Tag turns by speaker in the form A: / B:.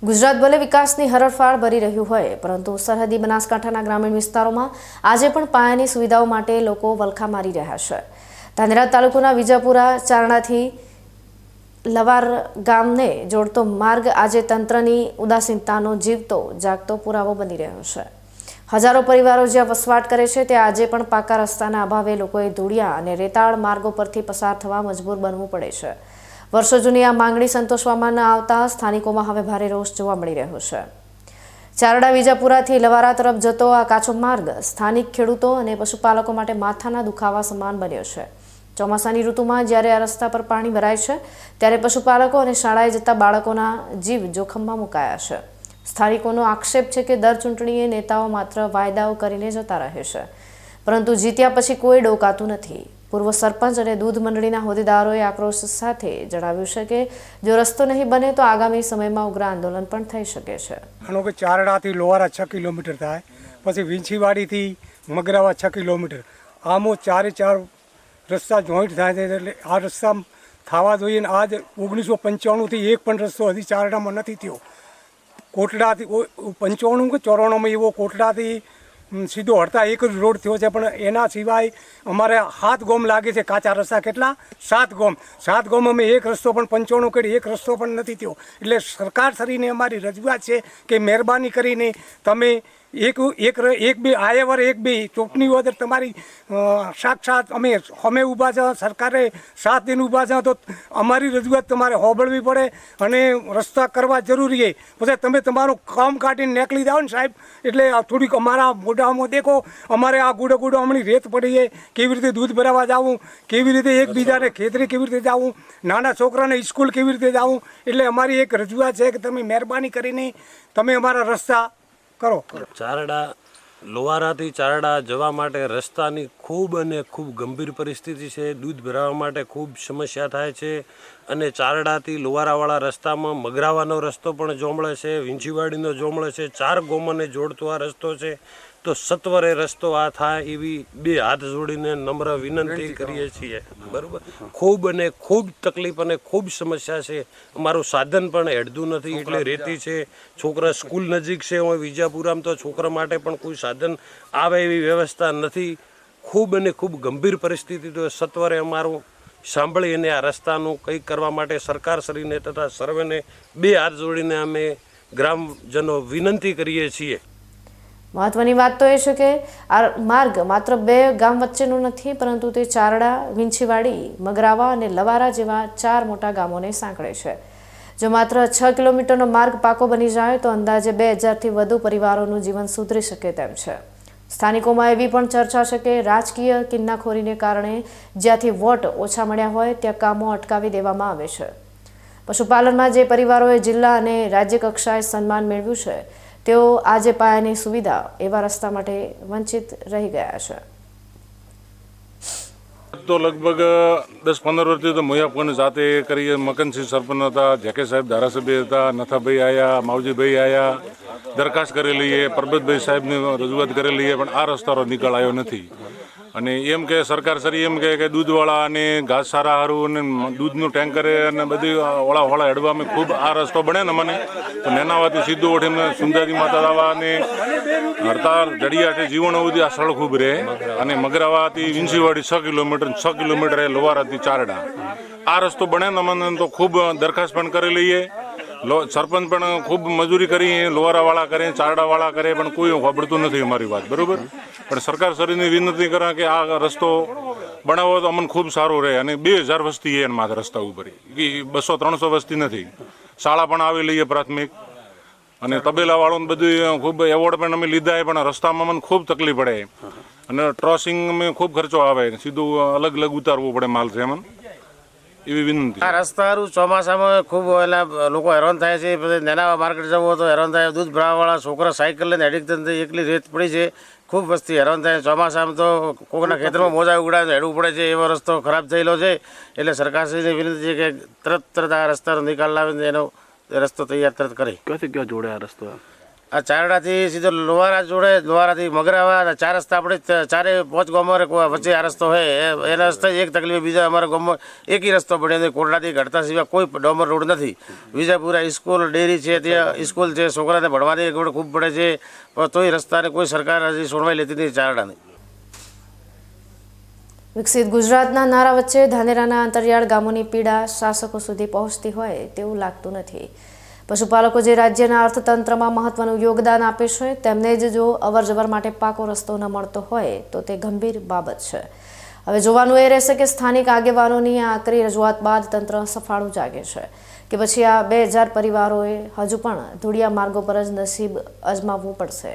A: ગુજરાત ભલે વિકાસની હરણફાળ ભરી રહ્યું હોય, પરંતુ સરહદી બનાસકાંઠાના ગ્રામીણ વિસ્તારોમાં આજે પણ પાયાની સુવિધાઓ માટે લોકો વલખા મારી રહ્યા છે। ધાનેરા તાલુકાના વિજાપુરા ચારણાથી લવાર ગામને જોડતો માર્ગ આજે તંત્રની ઉદાસીનતાનો જીવતો જાગતો પુરાવો બની રહ્યો છે। હજારો પરિવારો જ્યાં વસવાટ કરે છે ત્યાં આજે પણ પાકા રસ્તાના અભાવે લોકોએ ધૂળિયા અને રેતાળ માર્ગો પરથી પસાર થવા મજબૂર બનવું પડે છે। વર્ષો જૂની આ માંગણી સંતોષવામાં ન આવતા સ્થાનિકોમાં હવે ભારે રોષ જોવા મળી રહ્યો છે। ચારડા વિજાપુરાથી લવારા તરફ જતો આ કાચો માર્ગ સ્થાનિક ખેડૂતો અને પશુપાલકો માટે માથાના દુખાવા સમાન બન્યો છે। ચોમાસાની ઋતુમાં જ્યારે આ રસ્તા પર પાણી ભરાય છે ત્યારે પશુપાલકો અને શાળાએ જતા બાળકોના જીવ જોખમમાં મુકાયા છે। સ્થાનિકોનો આક્ષેપ છે કે દર ચૂંટણીએ નેતાઓ માત્ર વાયદાઓ કરીને જતા રહે છે, પરંતુ જીત્યા પછી કોઈ ડોકાતું નથી। પૂર્વ સરપંચ અને દૂધ મંડળીના હોદ્દેદારોએ આક્રોશ સાથે જણાવ્યું છે કે જો રસ્તો નહીં બને તો આગામી સમયમાં ઉગ્ર આંદોલન પણ થઈ શકે છે।
B: આનો કે ચારડાથી લોહારા 6 કિલોમીટર થાય, પછી વિંછીવાડીથી મગરાવા 6 કિલોમીટર, આમો 4 રસ્તા જોઈન્ટ થાય છે। એટલે આ રસ્તા થવા જોઈએ ને આજ 1995થી એક પણ રસ્તો હજી ચારડામાં નથી થયો। કોટડાથી 95 કે 94માં એવો કોટડાથી સીધો હડતા એક જ રોડ થયો છે, પણ એના સિવાય અમારે 7 ગામ લાગે છે કાચા રસ્તા। કેટલા? 7 ગામ। 7 ગામ અમે એક રસ્તો પણ 95 કરી એક રસ્તો પણ નથી થયો। એટલે સરકાર શ્રીને અમારી રજૂઆત છે કે મહેરબાની કરીને તમે એક બે આયવર એક બે ચૂંટણી વગર તમારી સાક્ષાત અમે ઊભા છે, સરકારે 7 દિન ઊભા છે, તો અમારી રજૂઆત તમારે હોબળવી પડે અને રસ્તા કરવા જરૂરી છે। પછી તમે તમારું કામ કાઢીને નીકળી જાઓ ને સાહેબ, એટલે થોડીક અમારા મોઢામાં દેખો, અમારે આ ગુડો હમણાં રેત પડી છે, કેવી રીતે દૂધ ભરાવા જવું, કેવી રીતે એકબીજાને ખેતરે કેવી રીતે જવું, નાના છોકરાને સ્કૂલ કેવી રીતે જવું। એટલે અમારી એક રજૂઆત છે કે તમે મહેરબાની કરીને તમે અમારા રસ્તા કરો।
C: ચારડા લોહારાથી ચારડા જવા માટે રસ્તાની ખૂબ અને ખૂબ ગંભીર પરિસ્થિતિ છે। દૂધ ભરાવા માટે ખૂબ સમસ્યા થાય છે અને ચારડાથી લોહારાવાળા રસ્તામાં મગરાવાનો રસ્તો પણ જોમળે છે, વિંછીવાડીનો જોમળે છે, 4 ગામોને જોડતો આ રસ્તો છે। તો સત્વરે રસ્તો આ થાય એવી 2 હાથ જોડીને નમ્ર વિનંતી કરીએ છીએ। બરાબર, ખૂબ અને ખૂબ તકલીફ અને ખૂબ સમસ્યા છે। અમારું સાધન પણ હેડતું નથી, એટલે રેતી છે, છોકરા સ્કૂલ નજીક છે, હું વિજાપુરામાં તો છોકરા માટે પણ કોઈ સાધન આવે એવી વ્યવસ્થા નથી। ખૂબ અને ખૂબ ગંભીર પરિસ્થિતિ, તો સત્વરે અમારું સાંભળી અને આ રસ્તાનું કંઈક કરવા માટે સરકારશ્રીને તથા સર્વેને 2 હાથ જોડીને અમે ગ્રામજનો વિનંતી કરીએ છીએ।
A: મહત્વની વાત તો એ છે કે આ માર્ગ માત્ર 2 ગામ વચ્ચેનો નથી, પરંતુ તે ચારડા, વિંછીવાડી, મગરાવા અને લવારા જેવા 4 મોટા ગામોને સાંકળે છે। જો માત્ર 6 કિલોમીટરનો માર્ગ પાકો બની જાય તો અંદાજે 2000થી વધુ પરિવારોનું જીવન સુધરી શકે તેમ છે। સ્થાનિકોમાં એવી પણ ચર્ચા છે કે રાજકીય કિન્નાખોરીને કારણે જ્યાંથી વોટ ઓછા મળ્યા હોય ત્યાં કામો અટકાવી દેવામાં આવે છે। પશુપાલનમાં જે પરિવારોએ જિલ્લા અને રાજ્ય કક્ષાએ સન્માન મેળવ્યું છે તેઓ આજે પાયાની સુવિધા એવા રસ્તા માટે વંચિત રહી ગયા છે।
D: તો લગભગ 10-15 વર્ષથી તો મોયાપોને જાતે કરીએ। મકનસિંહ સરપંચ હતા, જેકે સાહેબ ધારાસભ્ય હતા, નથાભાઈ આવ્યા, માવજીભાઈ આવ્યા, દરખાસ્ત કરેલી છે, પરબતભાઈ સાહેબની રજૂઆત કરેલી છે, પણ આ રસ્તાનો નિકાલ આવ્યો નથી। અને એમ કે સરકાર સરી એમ કે દૂધવાળા અને ઘાસચારા હારું અને દૂધનું ટેન્કરે અને બધી ઓળા હેડવામાં ખૂબ આ રસ્તો બને ને મને તો નેનાવાથી સીધું ઓઠીને સુંદાજી માતા દાવા અને હડતાળ જડિયાથી જીવણ સુધી આ સડક ખૂબ રહે। અને મગરાવાથી વિંછીવાડી 6 કિલોમીટર એ લોહારાથી ચારડા આ રસ્તો બને ને મને તો ખૂબ દરખાસ્ત પણ કરેલી છે। સરપંચ પણ ખૂબ મજૂરી કરી, લોહારાવાળા કરે, ચારડાવાળા કરે, પણ કોઈ સાંભળતું નથી અમારી વાત। બરાબર, પણ સરકાર શ્રીની વિનંતી કરે કે આ રસ્તો બનાવો તો અમને ખૂબ સારું રહે। અને 2000 વસ્તી છે માત્ર રસ્તા ઉપર, 200-300 વસ્તી નથી। શાળા પણ આવેલી છે પ્રાથમિક, અને તબેલાવાળોને બધું ખૂબ એવોર્ડ પણ અમે લીધા છે, પણ રસ્તામાં મને ખૂબ તકલીફ પડે અને ટ્રોસિંગ અમે ખૂબ ખર્ચો આવે, સીધું અલગ ઉતારવું પડે માલ છે અમને, એવી વિનંતી।
E: આ રસ્તાનું ચોમાસામાં ખૂબ લોકો હેરાન થાય છે। પછી નેનાવા માર્કેટ જવું હોય તો હેરાન થાય, દૂધ ભરાવાવાળા છોકરા સાયકલ લઈને એડિક્શન થઈ, એકલી રેત પડી છે, ખૂબ વસ્તી હેરાન થાય। ચોમાસામાં તો કોઈના ખેતરમાં મોજા ઉડાડીને હેડવું પડે છે, એવો રસ્તો ખરાબ થયેલો છે। એટલે સરકારશ્રીને વિનંતી છે કે તરત આ રસ્તાનો નિકાલ લાવીને એનો રસ્તો તૈયાર તરત કરે।
F: ક્યાંથી ક્યાં જોડે આ રસ્તો?
E: આ ચારડાથી સીધો લોહારા જોડે, લોહારાથી મગરાવા 4 રસ્તા આપણે ચારે 5 ગામમાં વચ્ચે આ રસ્તો હોય એના રસ્તે એક તકલીફ, બીજા અમારા ગામમાં એક જ રસ્તો પડ્યો, કોટડાથી ઘડતા સિવાય કોઈ ડામર રોડ નથી. વિજાપુરા સ્કૂલ, ડેરી છે, ત્યાં સ્કૂલ છે, છોકરાને ભણવાની ખૂબ પડે છે, પણ તોય રસ્તાને કોઈ સરકાર હજી સોનવાઈ લેતી નથી ચારડાની.
A: વિકસિત ગુજરાતના નારા વચ્ચે ધાનેરાના અંતરિયાળ ગામોની પીડા શાસકો સુધી પહોંચતી હોય તેવું લાગતું નથી. પશુપાલકો જે રાજ્યના અર્થતંત્રમાં મહત્વનું યોગદાન આપે છે તેમને જ જો અવરજવર માટે પાકો રસ્તો ન મળતો હોય તો તે ગંભીર બાબત છે. હવે જોવાનું એ રહેશે કે સ્થાનિક આગેવાનોની આ આકરી રજૂઆત બાદ તંત્ર સફાળું જાગે છે કે પછી આ 2000 પરિવારોએ હજુ પણ ધૂળિયા માર્ગો પર જ નસીબ અજમાવવું પડશે.